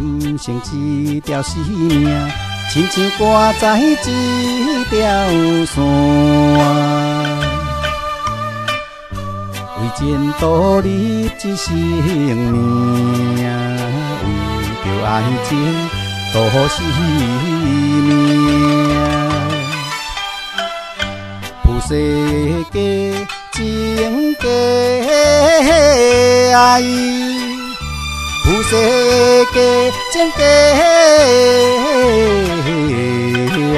男生一条生命，亲像挂在一条线。为前途立一生命，为着爱情赌性命。浮世界情假爱，浮世界情假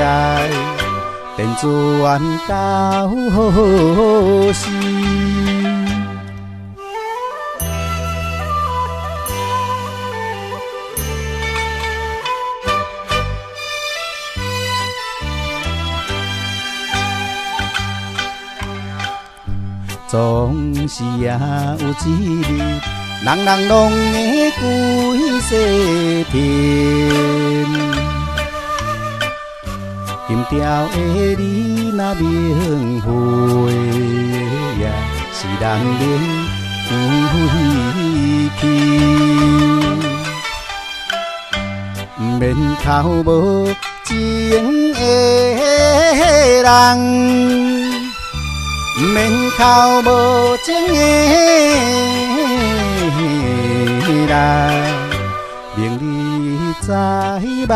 爱，便自愿到死。总是也有一日，人人拢会归西天。金条的你若明慧呀，是人免回去。免靠无情的人。免靠无情的人，令你知目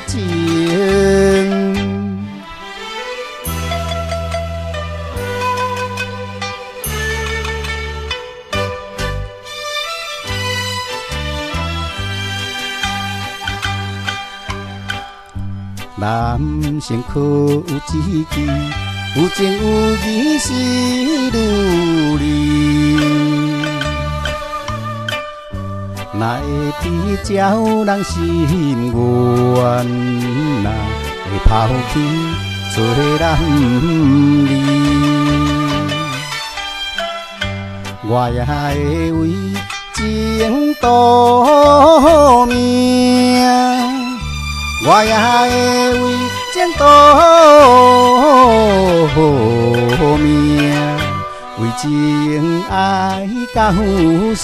情。男生可有一支。有情有义是如理，哪会比照人心愿？哪会抛弃做男儿？我也会为情赌命，我也会为情赌命，为情爱到死。